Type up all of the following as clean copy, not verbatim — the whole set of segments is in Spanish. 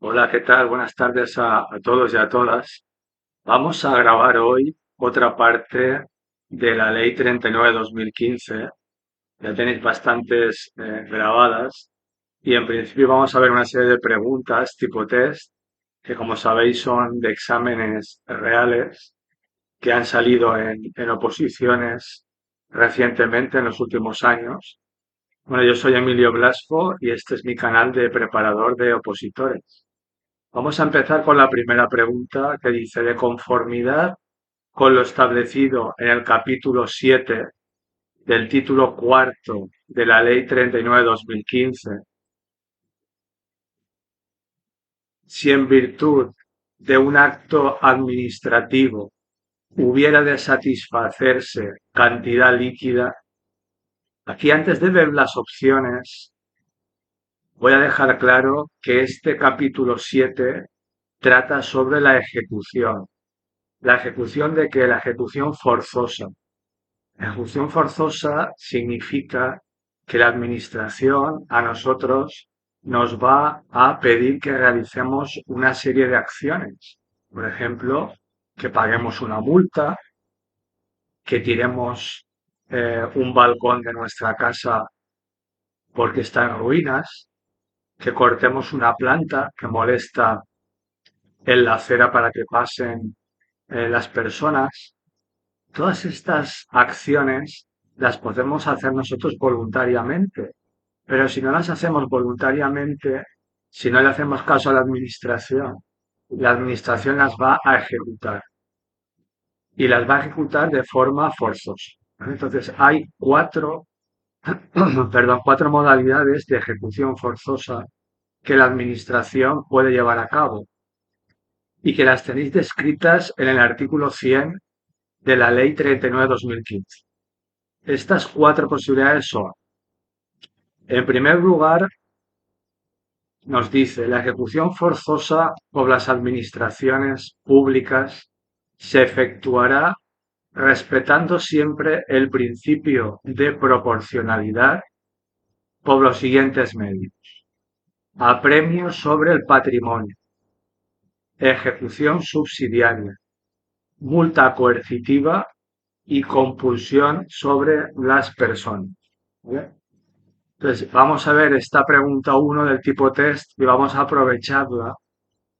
Hola, ¿qué tal? Buenas tardes a todos y a todas. Vamos a grabar hoy otra parte de la Ley 39/2015. Ya tenéis bastantes grabadas y en principio vamos a ver una serie de preguntas tipo test que, como sabéis, son de exámenes reales que han salido en oposiciones recientemente en los últimos años. Bueno, yo soy Emilio Blasco y este es mi canal de preparador de opositores. Vamos a empezar con la primera pregunta que dice, de conformidad con lo establecido en el capítulo 7 del título cuarto de la Ley 39/2015, si en virtud de un acto administrativo hubiera de satisfacerse cantidad líquida, aquí antes de ver las opciones, voy a dejar claro que este capítulo 7 trata sobre la ejecución. La ejecución de que la ejecución forzosa. La ejecución forzosa significa que la administración a nosotros nos va a pedir que realicemos una serie de acciones. Por ejemplo, que paguemos una multa, que tiremos un balcón de nuestra casa porque está en ruinas, que cortemos una planta que molesta en la acera para que pasen las personas. Todas estas acciones las podemos hacer nosotros voluntariamente, pero si no las hacemos voluntariamente, si no le hacemos caso a la administración las va a ejecutar y las va a ejecutar de forma forzosa. ¿Vale? Entonces hay cuatro modalidades de ejecución forzosa que la administración puede llevar a cabo y que las tenéis descritas en el artículo 100 de la Ley 39/2015. Estas cuatro posibilidades son, en primer lugar, nos dice, la ejecución forzosa por las administraciones públicas se efectuará respetando siempre el principio de proporcionalidad por los siguientes medios. Apremio sobre el patrimonio, ejecución subsidiaria, multa coercitiva y compulsión sobre las personas. ¿Vale? Entonces, vamos a ver esta pregunta uno del tipo test y vamos a aprovecharla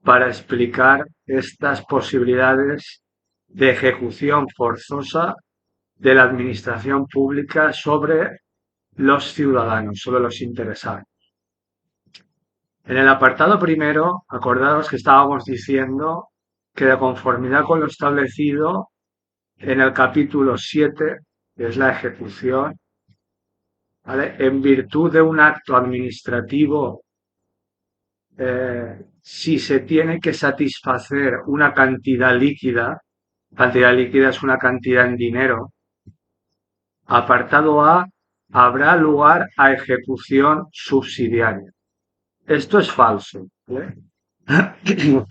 para explicar estas posibilidades de ejecución forzosa de la administración pública sobre los ciudadanos, sobre los interesados. En el apartado primero, acordaos que estábamos diciendo que de conformidad con lo establecido en el capítulo 7, que es la ejecución, ¿vale? En virtud de un acto administrativo, si se tiene que satisfacer una cantidad líquida es una cantidad en dinero, apartado A, habrá lugar a ejecución subsidiaria. Esto es falso, ¿vale?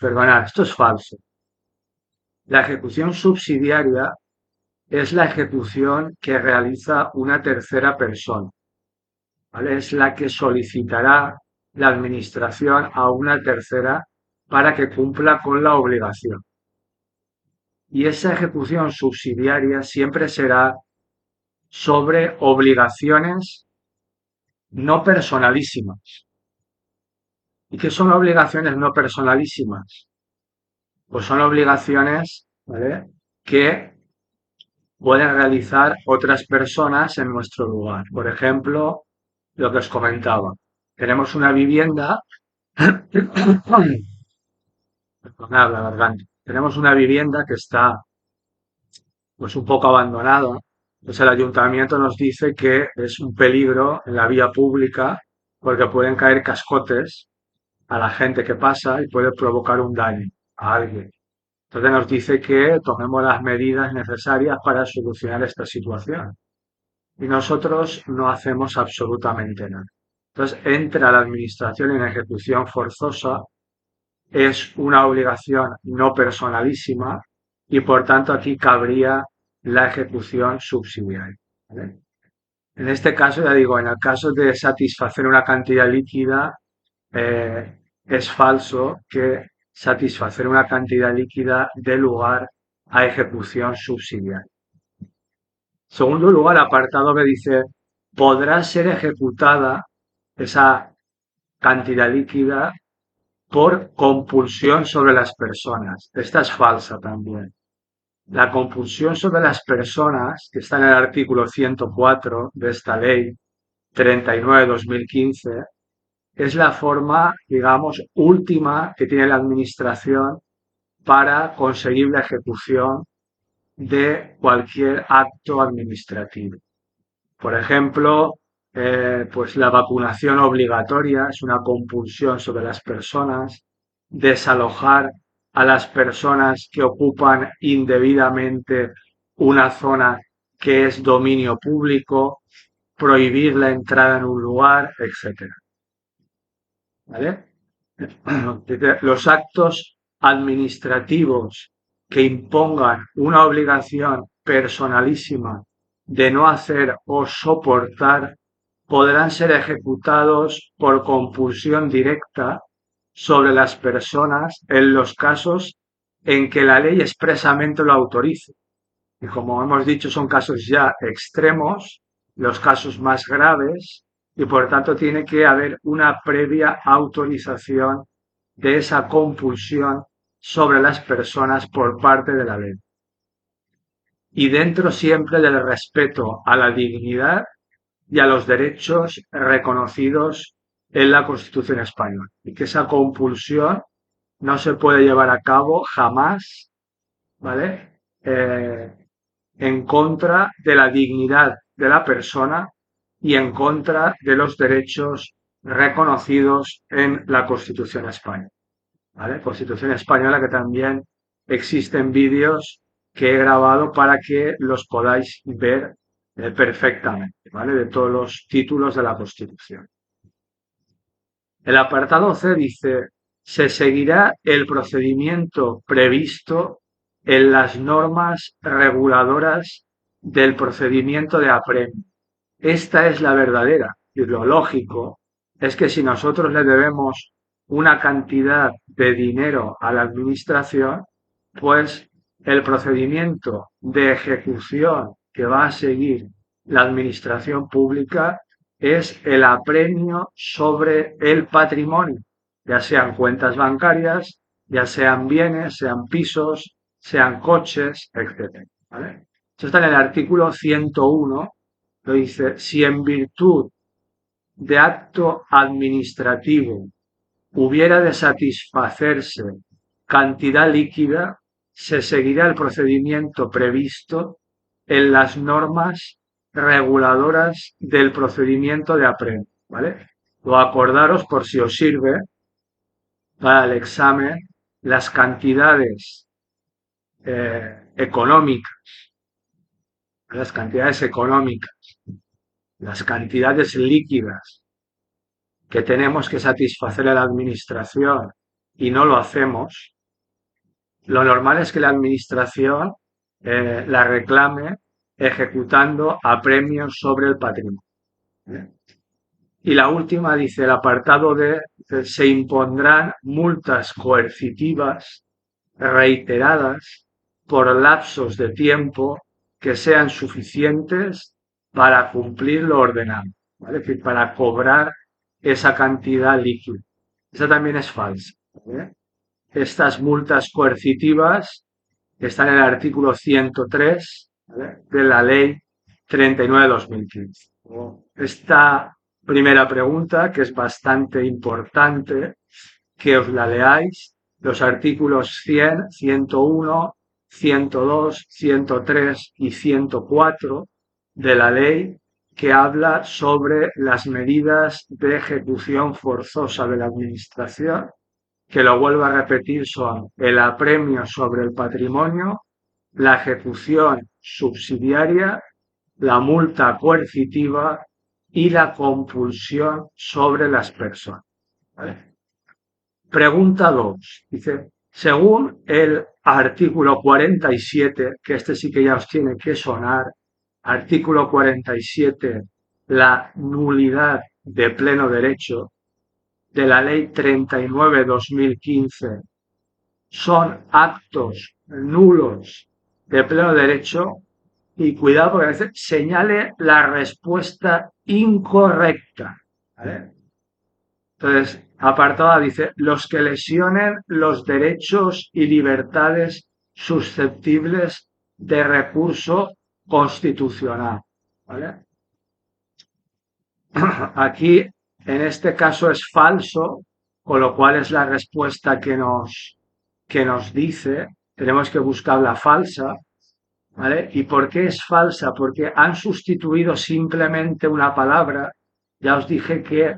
Perdonad, esto es falso. La ejecución subsidiaria es la ejecución que realiza una tercera persona, ¿vale? Es la que solicitará la administración a una tercera para que cumpla con la obligación. Y esa ejecución subsidiaria siempre será sobre obligaciones no personalísimas. ¿Y qué son obligaciones no personalísimas? Pues son obligaciones, ¿vale?, que pueden realizar otras personas en nuestro lugar. Por ejemplo, lo que os comentaba. Tenemos una vivienda, perdonad la garganta. Tenemos una vivienda que está pues un poco abandonada. Pues el ayuntamiento nos dice que es un peligro en la vía pública porque pueden caer cascotes a la gente que pasa y puede provocar un daño a alguien. Entonces nos dice que tomemos las medidas necesarias para solucionar esta situación. Y nosotros no hacemos absolutamente nada. Entonces entra la administración en ejecución forzosa, es una obligación no personalísima y por tanto aquí cabría la ejecución subsidiaria. ¿Vale? En este caso, ya digo, en el caso de satisfacer una cantidad líquida, es falso que satisfacer una cantidad líquida dé lugar a ejecución subsidiaria. Segundo lugar, apartado B dice, podrá ser ejecutada esa cantidad líquida por compulsión sobre las personas. Esta es falsa también. La compulsión sobre las personas, que está en el artículo 104 de esta ley 39/2015, es la forma, digamos, última que tiene la Administración para conseguir la ejecución de cualquier acto administrativo. Por ejemplo, pues la vacunación obligatoria es una compulsión sobre las personas, desalojar a las personas que ocupan indebidamente una zona que es dominio público, prohibir la entrada en un lugar, etcétera. ¿Vale? Los actos administrativos que impongan una obligación personalísima de no hacer o soportar podrán ser ejecutados por compulsión directa sobre las personas en los casos en que la ley expresamente lo autorice. Y como hemos dicho, son casos ya extremos, los casos más graves, y por tanto tiene que haber una previa autorización de esa compulsión sobre las personas por parte de la ley. Y dentro siempre del respeto a la dignidad y a los derechos reconocidos en la Constitución española. Y que esa compulsión no se puede llevar a cabo jamás, ¿vale? En contra de la dignidad de la persona y en contra de los derechos reconocidos en la Constitución española. ¿Vale? Constitución española que también existen vídeos que he grabado para que los podáis ver perfectamente, ¿vale? De todos los títulos de la Constitución. El apartado C dice, se seguirá el procedimiento previsto en las normas reguladoras del procedimiento de apremio. Esta es la verdadera, y lo lógico es que si nosotros le debemos una cantidad de dinero a la administración, pues el procedimiento de ejecución que va a seguir la administración pública es el apremio sobre el patrimonio, ya sean cuentas bancarias, ya sean bienes, sean pisos, sean coches, etc. ¿Vale? Esto está en el artículo 101, lo dice, si en virtud de acto administrativo hubiera de satisfacerse cantidad líquida, se seguirá el procedimiento previsto en las normas reguladoras del procedimiento de apremio, ¿vale? O acordaros, por si os sirve, para el examen, las cantidades económicas, las cantidades económicas, las cantidades líquidas que tenemos que satisfacer a la administración y no lo hacemos, lo normal es que la administración la reclame ejecutando apremios sobre el patrimonio. Y la última dice, el apartado D, se impondrán multas coercitivas reiteradas por lapsos de tiempo que sean suficientes para cumplir lo ordenado, ¿vale? Es decir, para cobrar esa cantidad líquida. Esa también es falsa, ¿vale? Estas multas coercitivas están en el artículo 103, ¿vale? De la ley 39/2015. Esta primera pregunta, que es bastante importante que os la leáis, los artículos 100, 101, 102, 103 y 104 de la ley que habla sobre las medidas de ejecución forzosa de la Administración, que lo vuelvo a repetir, son el apremio sobre el patrimonio, la ejecución subsidiaria, la multa coercitiva y la compulsión sobre las personas. ¿Vale? Pregunta 2. Dice, según el artículo 47, que este sí que ya os tiene que sonar, artículo 47, la nulidad de pleno derecho, de la Ley 39/2015 son actos nulos de pleno derecho, y cuidado porque a veces señale la respuesta incorrecta, ¿vale? Entonces, apartado A dice, los que lesionen los derechos y libertades susceptibles de recurso constitucional, ¿vale? Aquí, en este caso, es falso, con lo cual es la respuesta que nos dice, tenemos que buscar la falsa, ¿vale? ¿Y por qué es falsa? Porque han sustituido simplemente una palabra. Ya os dije que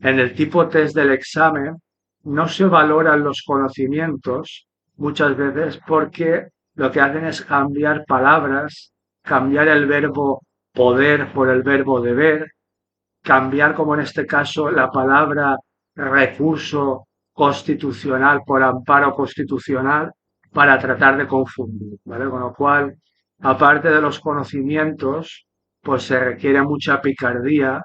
en el tipo test del examen no se valoran los conocimientos muchas veces porque lo que hacen es cambiar palabras, cambiar el verbo poder por el verbo deber, cambiar, como en este caso, la palabra recurso constitucional por amparo constitucional para tratar de confundir, ¿vale? Con lo cual, aparte de los conocimientos, pues se requiere mucha picardía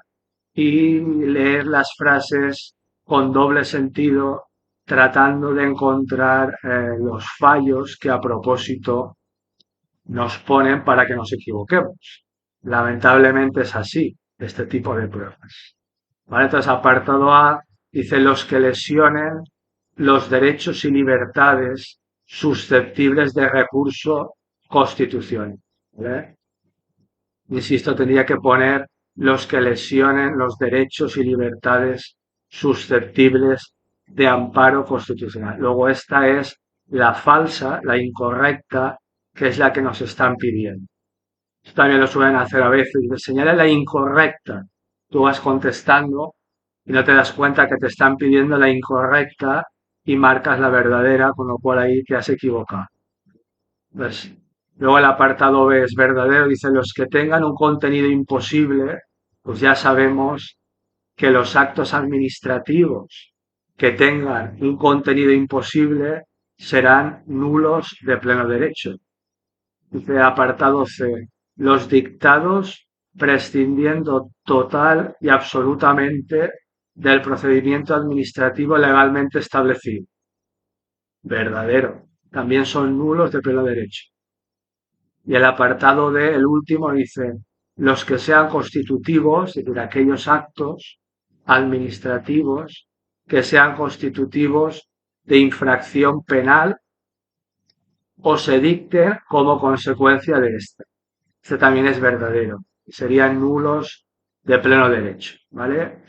y leer las frases con doble sentido, tratando de encontrar los fallos que a propósito nos ponen para que nos equivoquemos. Lamentablemente es así, este tipo de pruebas. ¿Vale? Entonces, apartado A dice los que lesionen los derechos y libertades susceptibles de recurso constitucional. ¿Vale? Insisto, tendría que poner los que lesionen los derechos y libertades susceptibles de amparo constitucional. Luego esta es la falsa, la incorrecta, que es la que nos están pidiendo. Esto también lo suelen hacer a veces, y señala la incorrecta. Tú vas contestando y no te das cuenta que te están pidiendo la incorrecta y marcas la verdadera, con lo cual ahí te has equivocado. Pues, luego el apartado B es verdadero, dice los que tengan un contenido imposible, pues ya sabemos que los actos administrativos que tengan un contenido imposible serán nulos de pleno derecho. Dice apartado C, los dictados prescindiendo total y absolutamente del procedimiento administrativo legalmente establecido. Verdadero. También son nulos de pleno derecho. Y el apartado D, el último, dice los que sean constitutivos, es decir, aquellos actos administrativos que sean constitutivos de infracción penal o se dicten como consecuencia de esta. Este también es verdadero. Serían nulos de pleno derecho, ¿vale?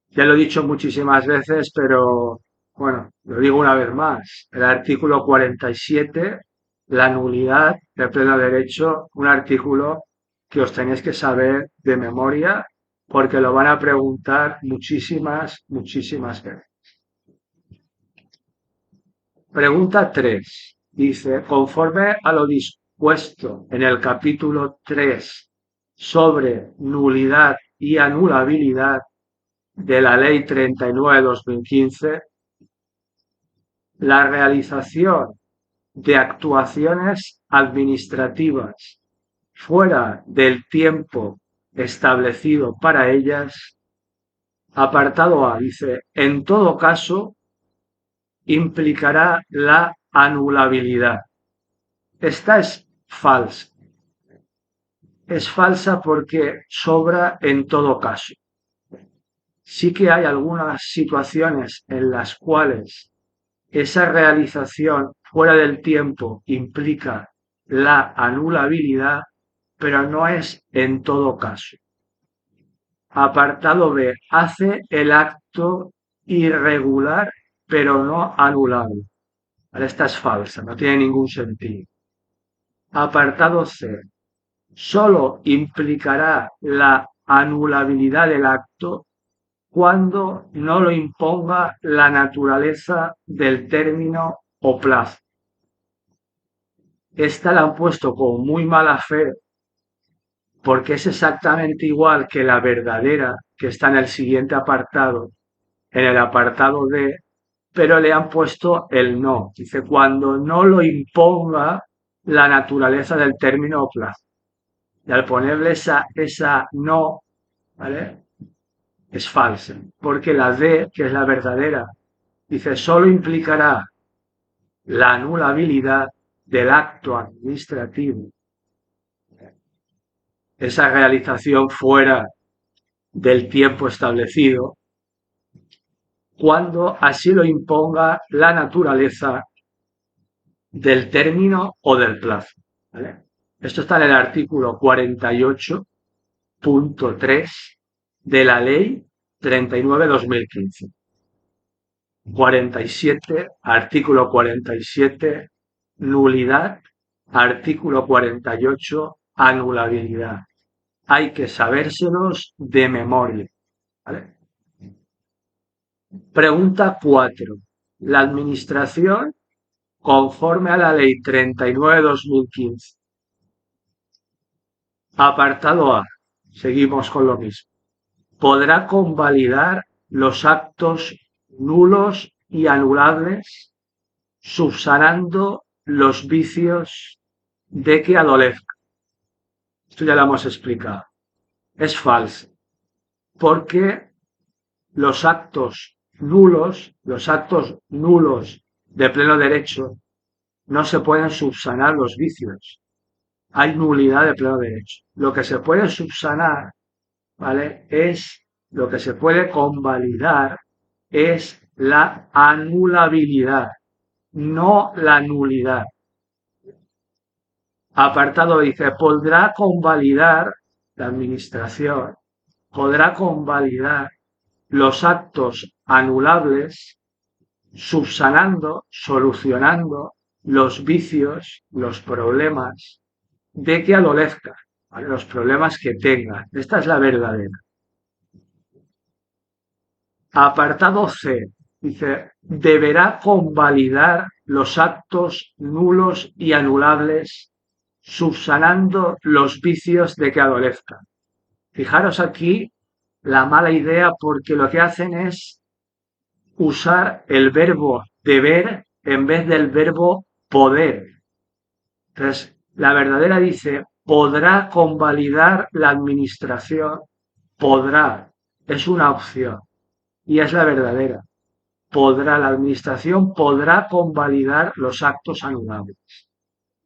Ya lo he dicho muchísimas veces, pero bueno, lo digo una vez más. El artículo 47, la nulidad de pleno derecho, un artículo que os tenéis que saber de memoria porque lo van a preguntar muchísimas veces. Pregunta 3. Dice, conforme a lo dispuesto en el capítulo 3 sobre nulidad y anulabilidad de la Ley 39/2015, la realización de actuaciones administrativas fuera del tiempo establecido para ellas, apartado A, dice, en todo caso, implicará la anulabilidad. Esta es falsa. Es falsa porque sobra en todo caso. Sí que hay algunas situaciones en las cuales esa realización fuera del tiempo implica la anulabilidad, pero no es en todo caso. Apartado B. Hace el acto irregular, pero no anulable. Esta es falsa, no tiene ningún sentido. Apartado C. Solo implicará la anulabilidad del acto cuando no lo imponga la naturaleza del término o plazo. Esta la han puesto con muy mala fe porque es exactamente igual que la verdadera que está en el siguiente apartado, en el apartado D, pero le han puesto el no. Dice, cuando no lo imponga la naturaleza del término o plazo. Y al ponerle esa no, ¿vale? es falsa, porque la D, que es la verdadera, dice solo implicará la anulabilidad del acto administrativo, esa realización fuera del tiempo establecido, cuando así lo imponga la naturaleza del término o del plazo. ¿Vale? Esto está en el artículo 48.3 de la Ley 39/2015. 47, artículo 47, nulidad, artículo 48, anulabilidad. Hay que sabérselos de memoria. ¿Vale? Pregunta 4. La Administración, conforme a la Ley 39/2015, apartado A, seguimos con lo mismo, podrá convalidar los actos nulos y anulables subsanando los vicios de que adolezca. Esto ya lo hemos explicado. Es falso, porque los actos nulos de pleno derecho, no se pueden subsanar los vicios. Hay nulidad de pleno derecho. Lo que se puede subsanar, ¿vale? Lo que se puede convalidar es la anulabilidad, no la nulidad. Apartado dice, podrá convalidar la Administración, podrá convalidar los actos anulables subsanando, solucionando los vicios, los problemas de que adolezca, ¿vale? Los problemas que tenga. Esta es la verdadera. Apartado C. Dice, deberá convalidar los actos nulos y anulables subsanando los vicios de que adolezca. Fijaros aquí la mala idea porque lo que hacen es usar el verbo deber en vez del verbo poder. Entonces, la verdadera dice, podrá convalidar la Administración, podrá, es una opción y es la verdadera. La Administración podrá convalidar los actos anulables.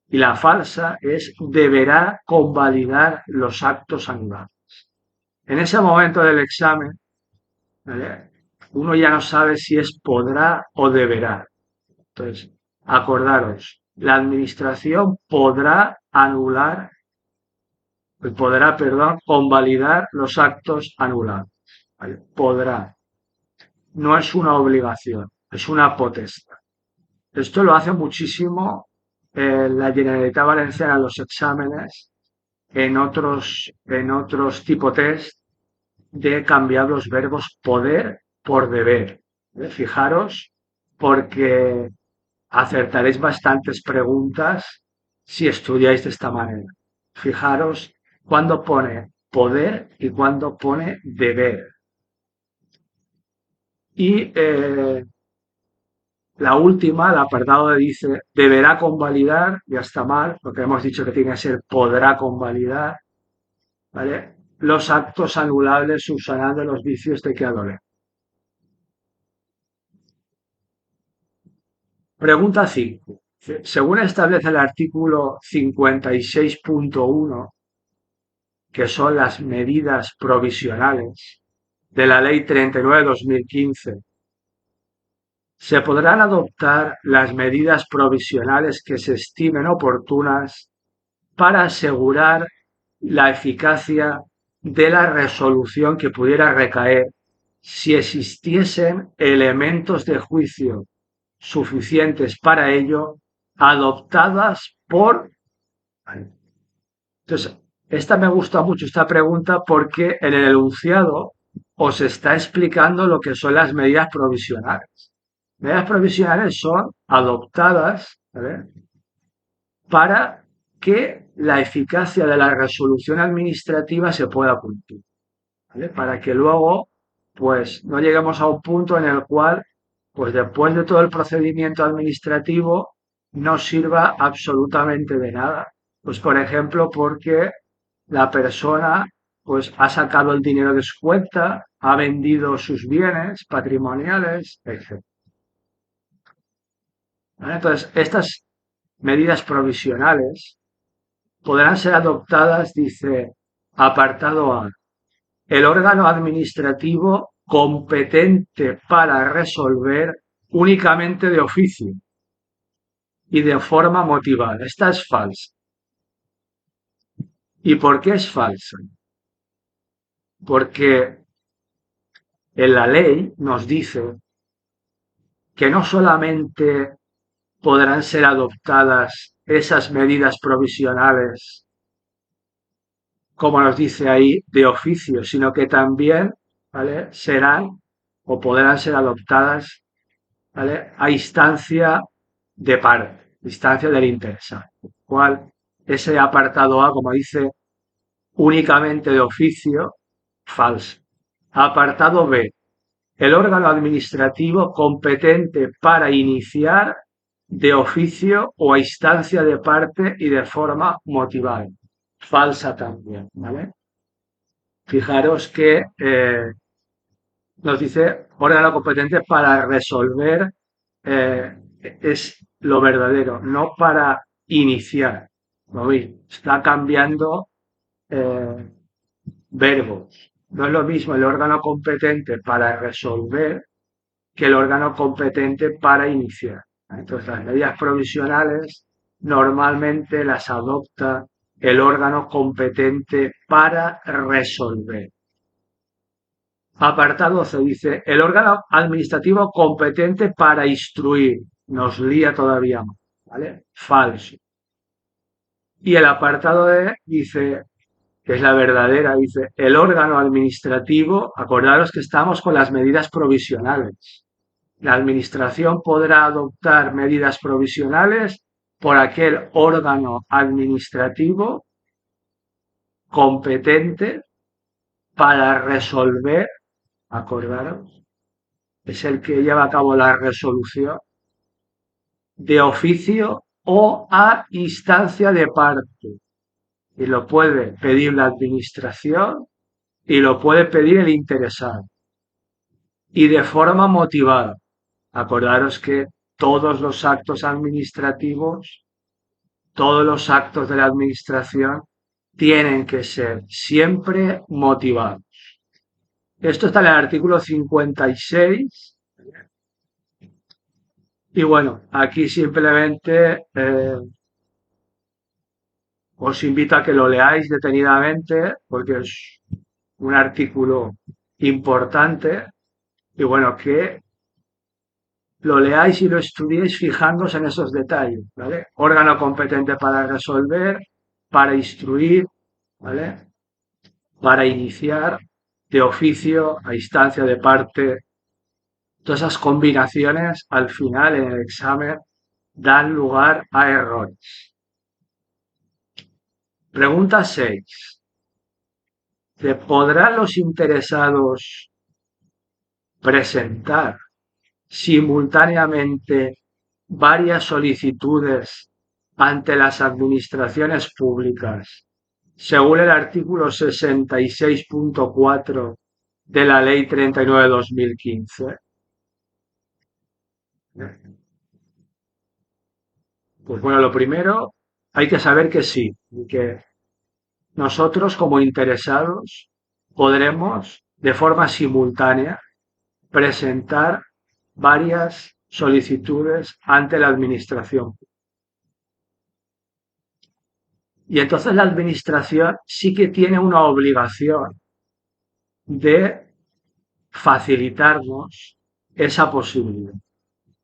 Y la falsa es deberá convalidar los actos anulables. En ese momento del examen, ¿vale? Uno ya no sabe si es podrá o deberá. Entonces, acordaros, la Administración podrá, convalidar los actos anulados. ¿Vale? Podrá. No es una obligación, es una potestad. Esto lo hace muchísimo la Generalitat Valenciana en los exámenes, en otros tipo test, de cambiar los verbos poder por deber. Fijaros, porque acertaréis bastantes preguntas si estudiáis de esta manera. Fijaros cuándo pone poder y cuándo pone deber. Y la última, el apartado dice, deberá convalidar, ya está mal, porque hemos dicho que tiene que ser podrá convalidar, ¿vale? Los actos anulables subsanando los vicios de que adolece. Pregunta 5. Según establece el artículo 56.1, que son las medidas provisionales de la Ley 39/2015, se podrán adoptar las medidas provisionales que se estimen oportunas para asegurar la eficacia de la resolución que pudiera recaer si existiesen elementos de juicio suficientes para ello, adoptadas por... Entonces, esta me gusta mucho, esta pregunta, porque en el enunciado os está explicando lo que son las medidas provisionales. Medidas provisionales son adoptadas, ¿vale?, para que la eficacia de la resolución administrativa se pueda cumplir, ¿vale? Para que luego, pues, no lleguemos a un punto en el cual, pues, después de todo el procedimiento administrativo, no sirva absolutamente de nada. Pues, por ejemplo, porque la persona pues ha sacado el dinero de su cuenta, ha vendido sus bienes patrimoniales, etc. ¿Vale? Entonces, estas medidas provisionales podrán ser adoptadas, dice, apartado A, el órgano administrativo competente para resolver únicamente de oficio y de forma motivada. Esta es falsa. ¿Y por qué es falsa? Porque en la ley nos dice que no solamente podrán ser adoptadas esas medidas provisionales, como nos dice ahí, de oficio, sino que también, ¿vale?, serán o podrán ser adoptadas, ¿vale?, a instancia de parte, instancia del interesado. Cual ese apartado A, como dice, únicamente de oficio, falso. Apartado B, el órgano administrativo competente para iniciar de oficio o a instancia de parte y de forma motivada. Falsa también, ¿vale? Fijaros que nos dice órgano competente para resolver, es lo verdadero, no para iniciar. ¿Lo veis? Está cambiando eh, verbos. No es lo mismo el órgano competente para resolver que el órgano competente para iniciar. Entonces, las medidas provisionales normalmente las adopta el órgano competente para resolver. Apartado C dice, el órgano administrativo competente para instruir. Nos lía todavía más, ¿vale? Falso. Y el apartado D dice, que es la verdadera, dice, el órgano administrativo, acordaros que estamos con las medidas provisionales. La administración podrá adoptar medidas provisionales por aquel órgano administrativo competente para resolver, acordaros, es el que lleva a cabo la resolución de oficio o a instancia de parte. Y lo puede pedir la administración y lo puede pedir el interesado. Y de forma motivada. Acordaros que todos los actos administrativos, todos los actos de la administración tienen que ser siempre motivados. Esto está en el artículo 56. Y bueno, aquí simplemente os invito a que lo leáis detenidamente porque es un artículo importante y bueno, que lo leáis y lo estudiéis fijándose en esos detalles, ¿vale? Órgano competente para resolver, para instruir, ¿vale? Para iniciar, de oficio, a instancia de parte. Todas esas combinaciones al final en el examen dan lugar a errores. Pregunta 6. ¿Podrán los interesados presentar simultáneamente varias solicitudes ante las administraciones públicas, según el artículo 66.4 de la Ley 39/2015? Pues bueno, lo primero, hay que saber que sí, que nosotros como interesados podremos de forma simultánea presentar varias solicitudes ante la administración. Y entonces la administración sí que tiene una obligación de facilitarnos esa posibilidad.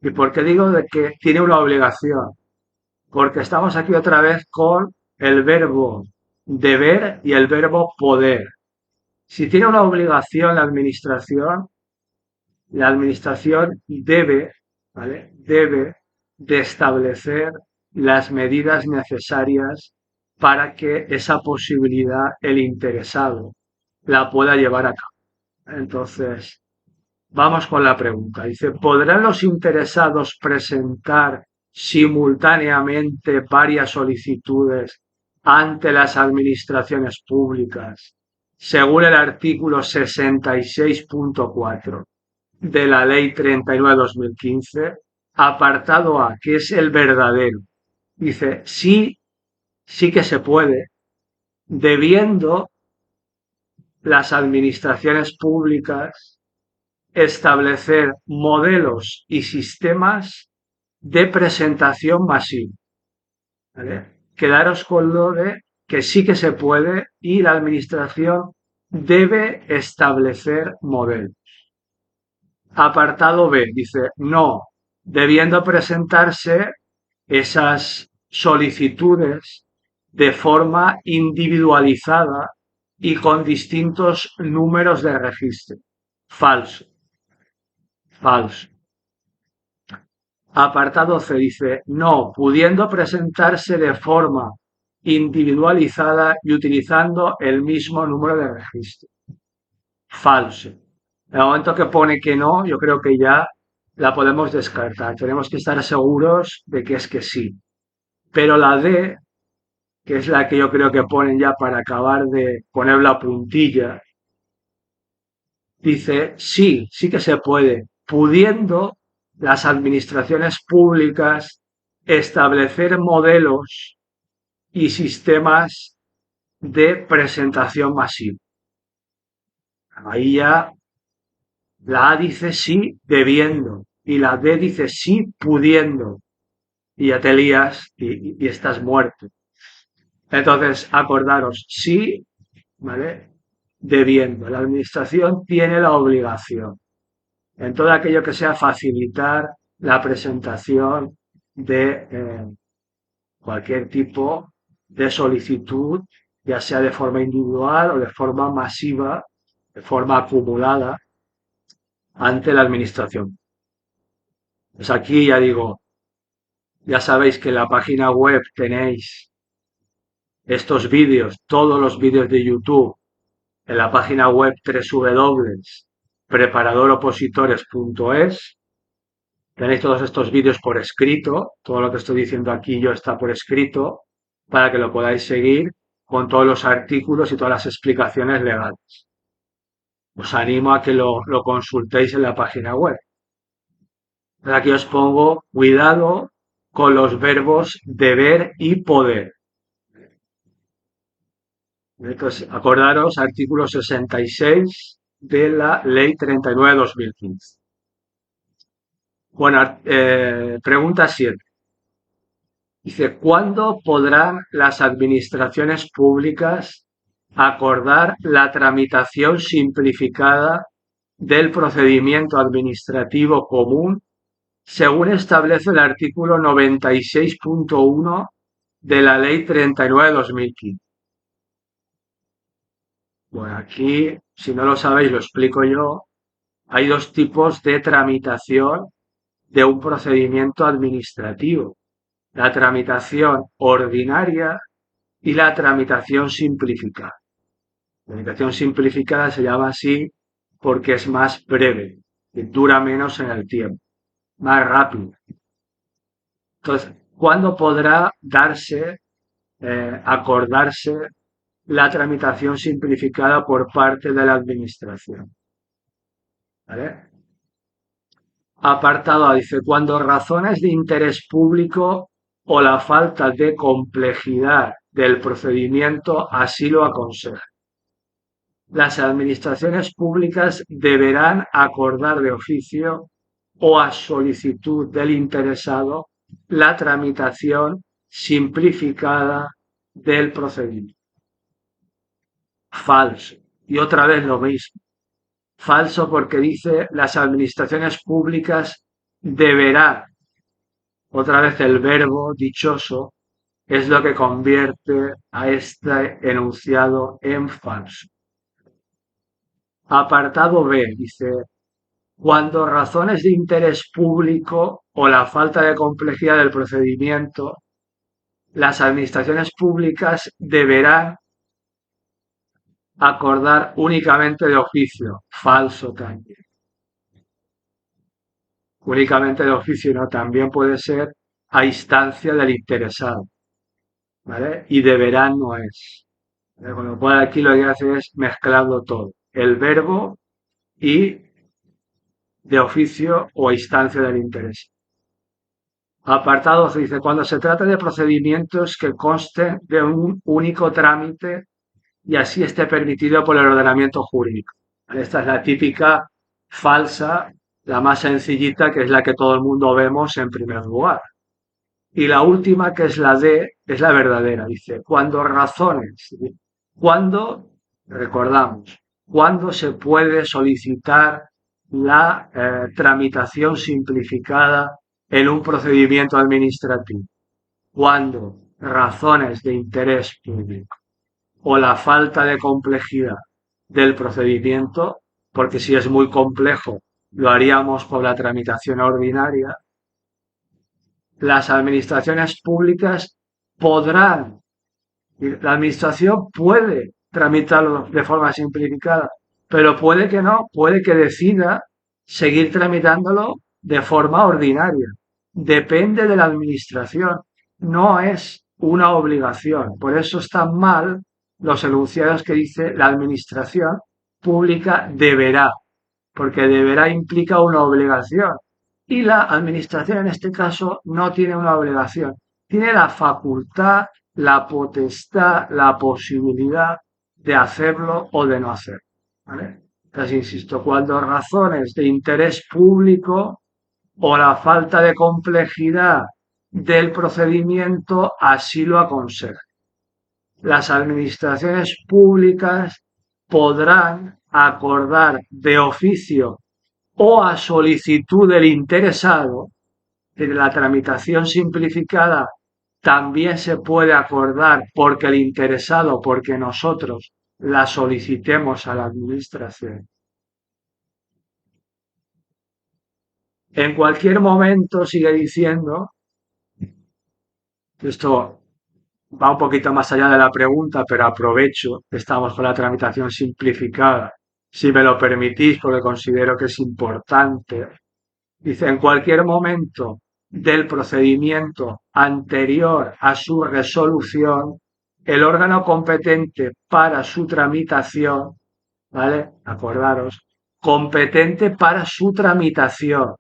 ¿Y por qué digo de que tiene una obligación? Porque estamos aquí otra vez con el verbo deber y el verbo poder. Si tiene una obligación la administración debe, ¿vale?, debe de establecer las medidas necesarias para que esa posibilidad el interesado la pueda llevar a cabo. Entonces, vamos con la pregunta. Dice, ¿podrán los interesados presentar simultáneamente varias solicitudes ante las administraciones públicas según el artículo 66.4 de la Ley 39/2015, apartado A, que es el verdadero. Dice, sí, sí que se puede, debiendo las administraciones públicas establecer modelos y sistemas de presentación masiva. ¿Vale? Quedaros con lo de que sí que se puede y la administración debe establecer modelos. Apartado B dice, no, debiendo presentarse esas solicitudes de forma individualizada y con distintos números de registro. Falso, falso. Apartado C dice, no, pudiendo presentarse de forma individualizada y utilizando el mismo número de registro. Falso. En el momento que pone que no, yo creo que ya la podemos descartar. Tenemos que estar seguros de que es que sí. Pero la D, que es la que yo creo que ponen ya para acabar de poner la puntilla, dice, sí, sí que se puede, pudiendo las administraciones públicas establecer modelos y sistemas de presentación masiva. Ahí ya la A dice sí, debiendo, y la D dice sí, pudiendo, y ya te lías y estás muerto. Entonces, acordaros, sí, ¿vale? Debiendo. La administración tiene la obligación en todo aquello que sea facilitar la presentación de cualquier tipo de solicitud, ya sea de forma individual o de forma masiva, de forma acumulada ante la administración. Pues aquí ya digo, ya sabéis que en la página web tenéis estos vídeos, todos los vídeos de YouTube, en la página web www.preparadoropositores.es. Tenéis todos estos vídeos por escrito, todo lo que estoy diciendo aquí yo está por escrito, para que lo podáis seguir con todos los artículos y todas las explicaciones legales. Os animo a que lo consultéis en la página web. Aquí os pongo cuidado con los verbos deber y poder. Entonces, acordaros, artículo 66 de la Ley 39/2015. Bueno, pregunta 7. Dice, ¿cuándo podrán las administraciones públicas acordar la tramitación simplificada del procedimiento administrativo común según establece el artículo 96.1 de la Ley 39/2015? Bueno, aquí, si no lo sabéis, lo explico yo. Hay dos tipos de tramitación de un procedimiento administrativo: la tramitación ordinaria y la tramitación simplificada. La tramitación simplificada se llama así porque es más breve, que dura menos en el tiempo, más rápido. Entonces, ¿cuándo podrá darse, acordarse la tramitación simplificada por parte de la Administración? ¿Vale? Apartado A dice, cuando razones de interés público o la falta de complejidad del procedimiento así lo aconsejan. Las administraciones públicas deberán acordar de oficio o a solicitud del interesado la tramitación simplificada del procedimiento. Falso. Y otra vez lo mismo. Falso porque dice las administraciones públicas deberán. Otra vez el verbo dichoso es lo que convierte a este enunciado en falso. Apartado B dice, cuando razones de interés público o la falta de complejidad del procedimiento, las administraciones públicas deberán acordar únicamente de oficio. Falso también. Únicamente de oficio no, también puede ser a instancia del interesado. ¿Vale? Y deberán no es. Con lo cual aquí lo que hace es mezclarlo todo. El verbo y de oficio o instancia del interés. Apartado C dice, cuando se trata de procedimientos que consten de un único trámite y así esté permitido por el ordenamiento jurídico. Esta es la típica falsa, la más sencillita, que es la que todo el mundo vemos en primer lugar. Y la última, que es la D, es la verdadera. Dice, cuando razones, cuando, recordamos, cuando se puede solicitar la tramitación simplificada en un procedimiento administrativo. Cuando razones de interés público o la falta de complejidad del procedimiento, porque si es muy complejo lo haríamos por la tramitación ordinaria, las administraciones públicas podrán, la administración puede tramitarlo de forma simplificada, pero puede que no, puede que decida seguir tramitándolo de forma ordinaria. Depende de la administración, no es una obligación. Por eso están mal los enunciados que dice la administración pública deberá, porque deberá implica una obligación. Y la administración en este caso no tiene una obligación, tiene la facultad, la potestad, la posibilidad de hacerlo o de no hacerlo. ¿Vale? Entonces, insisto, cuando razones de interés público o la falta de complejidad del procedimiento así lo aconsejan. Las administraciones públicas podrán acordar de oficio o a solicitud del interesado, que la tramitación simplificada también se puede acordar porque el interesado, porque nosotros la solicitemos a la administración. En cualquier momento, sigue diciendo, esto va un poquito más allá de la pregunta, pero aprovecho que estamos con la tramitación simplificada, si me lo permitís, porque considero que es importante. Dice, en cualquier momento del procedimiento anterior a su resolución, el órgano competente para su tramitación, ¿vale? Acordaros, competente para su tramitación.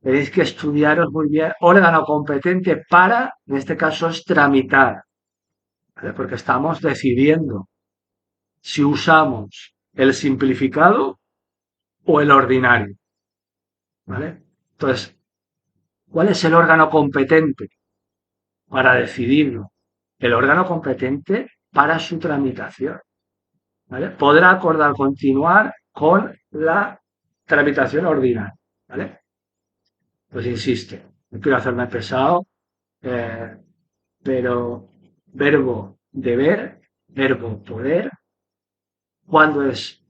Tenéis que estudiaros muy bien, órgano competente para, en este caso es tramitar, ¿vale? Porque estamos decidiendo si usamos el simplificado o el ordinario, ¿vale? Entonces, ¿cuál es el órgano competente para decidirlo? El órgano competente para su tramitación, ¿vale? Podrá acordar continuar con la tramitación ordinaria, ¿vale? Pues insisto, no quiero hacerme pesado, eh, pero verbo deber, verbo poder, cuando es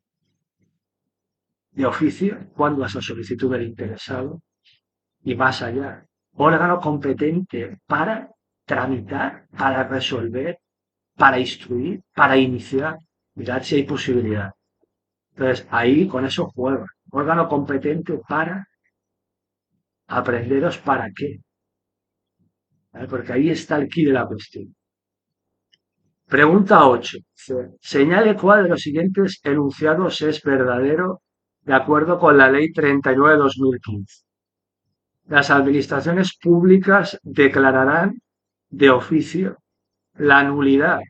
de oficio, cuando es a solicitud del interesado, y más allá, órgano competente para tramitar, para resolver, para instruir, para iniciar. Mirad si hay posibilidad. Entonces, ahí con eso juega. Órgano competente para aprenderos para qué. ¿Vale? Porque ahí está el quid de la cuestión. Pregunta 8. Señale cuál de los siguientes enunciados es verdadero de acuerdo con la Ley 39/2015. Las administraciones públicas declararán de oficio la nulidad,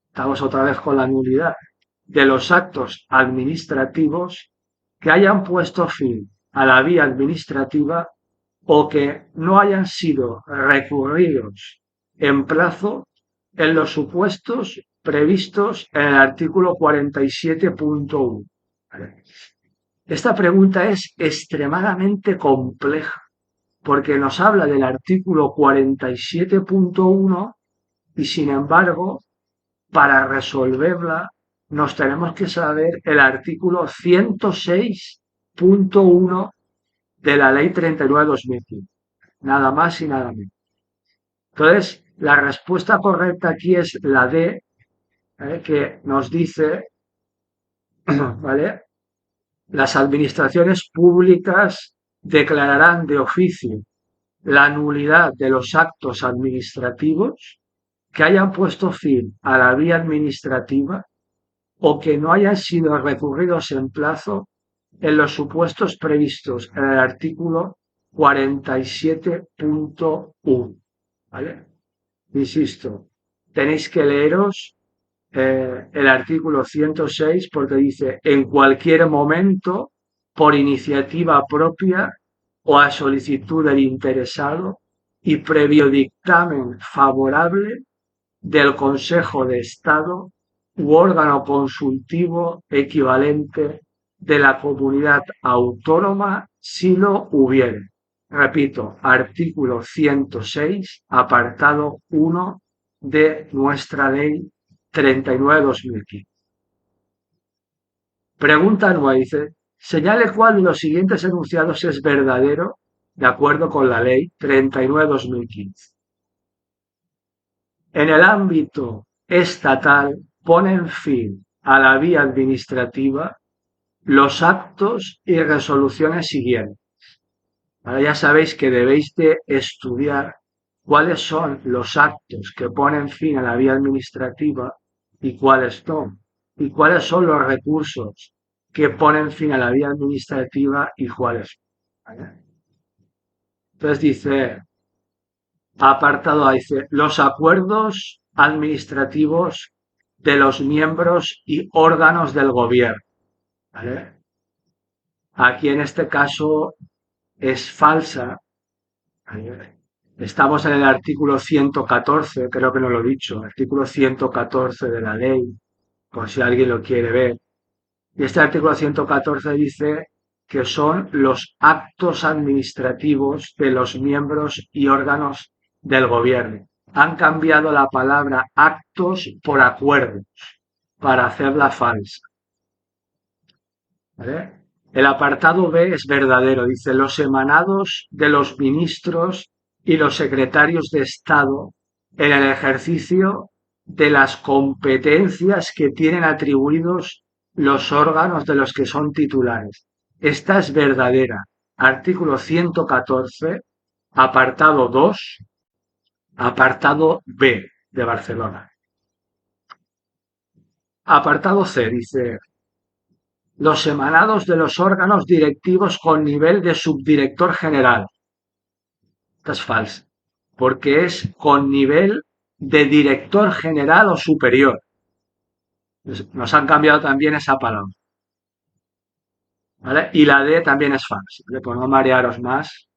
estamos otra vez con la nulidad, de los actos administrativos que hayan puesto fin a la vía administrativa o que no hayan sido recurridos en plazo en los supuestos previstos en el artículo 47.1. Esta pregunta es extremadamente compleja porque nos habla del artículo 47.1 y sin embargo, para resolverla nos tenemos que saber el artículo 106.1 de la Ley 39/2015. Nada más y nada menos. Entonces, la respuesta correcta aquí es la D, que nos dice, ¿vale? Las administraciones públicas declararán de oficio la nulidad de los actos administrativos que hayan puesto fin a la vía administrativa o que no hayan sido recurridos en plazo en los supuestos previstos en el artículo 47.1. ¿Vale? Insisto, tenéis que leeros el artículo 106 porque dice en cualquier momento, por iniciativa propia o a solicitud del interesado y previo dictamen favorable del Consejo de Estado u órgano consultivo equivalente de la comunidad autónoma si lo hubiere. Repito, artículo 106, apartado 1 de nuestra ley 39/2015. Pregunta 9, dice, señale cuál de los siguientes enunciados es verdadero de acuerdo con la ley 39/2015. En el ámbito estatal ponen fin a la vía administrativa los actos y resoluciones siguientes. Ahora ya sabéis que debéis de estudiar cuáles son los actos que ponen fin a la vía administrativa y cuáles no, y cuáles son los recursos que ponen fin a la vía administrativa y cuáles no. ¿Vale? Entonces dice, apartado A, dice, los acuerdos administrativos de los miembros y órganos del gobierno. ¿Vale? Aquí en este caso es falsa. Estamos en el artículo 114, creo que no lo he dicho, artículo 114 de la ley, por si alguien lo quiere ver. Y este artículo 114 dice que son los actos administrativos de los miembros y órganos del gobierno. Han cambiado la palabra actos por acuerdos para hacerla falsa. ¿Vale? El apartado B es verdadero, dice los emanados de los ministros y los secretarios de Estado en el ejercicio de las competencias que tienen atribuidos los órganos de los que son titulares. Esta es verdadera. Artículo 114, apartado 2, apartado B de Barcelona. Apartado C dice los emanados de los órganos directivos con nivel de subdirector general. Esta es falsa, porque es con nivel de director general o superior. Nos han cambiado también esa palabra. ¿Vale? Y la D también es falsa. ¿Vale? Por no marearos más,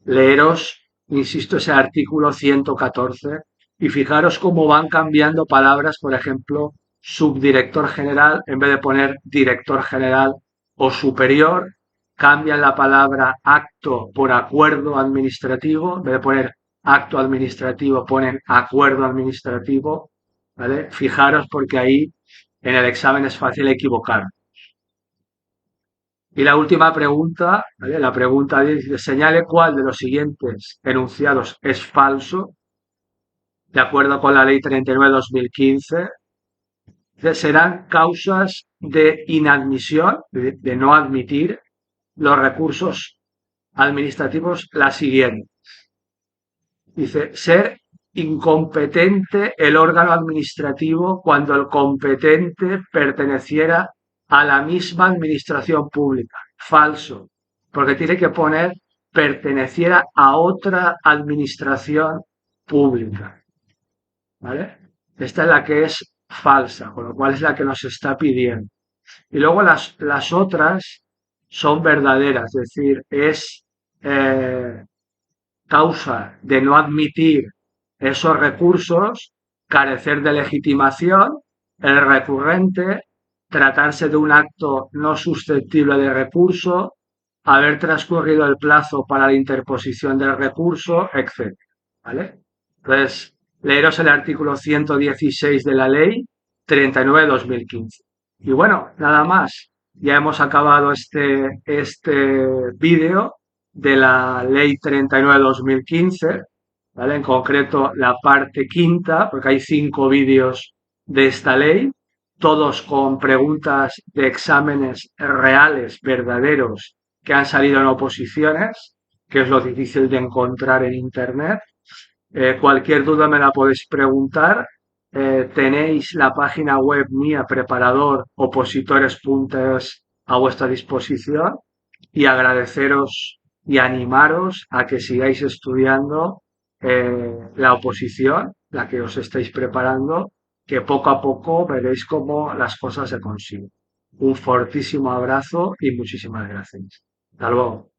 leeros, insisto, ese artículo 114 y fijaros cómo van cambiando palabras, por ejemplo, subdirector general, en vez de poner director general o superior, cambian la palabra acto por acuerdo administrativo, en vez de poner acto administrativo, ponen acuerdo administrativo, ¿vale? Fijaros porque ahí en el examen es fácil equivocar. Y la última pregunta, ¿vale? La pregunta dice, señale cuál de los siguientes enunciados es falso, de acuerdo con la ley 39/2015, serán causas de inadmisión, de no admitir los recursos administrativos las siguientes. Dice, ser incompetente el órgano administrativo cuando el competente perteneciera a la misma administración pública. Falso, porque tiene que poner perteneciera a otra administración pública. ¿Vale? Esta es la que es falsa, con lo cual es la que nos está pidiendo. Y luego las otras son verdaderas, es decir, es causa de no admitir esos recursos, carecer de legitimación, el recurrente, tratarse de un acto no susceptible de recurso, haber transcurrido el plazo para la interposición del recurso, etc. ¿Vale? Entonces, leeros el artículo 116 de la ley 39/2015. Y bueno, nada más. Ya hemos acabado este vídeo de la ley 39/2015, ¿vale? En concreto la parte quinta, porque hay 5 vídeos de esta ley, todos con preguntas de exámenes reales, verdaderos, que han salido en oposiciones, que es lo difícil de encontrar en Internet. Cualquier duda me la podéis preguntar. Tenéis la página web mía, Preparador Opositores a vuestra disposición y agradeceros y animaros a que sigáis estudiando la oposición, la que os estáis preparando, que poco a poco veréis cómo las cosas se consiguen. Un fortísimo abrazo y muchísimas gracias. Hasta luego.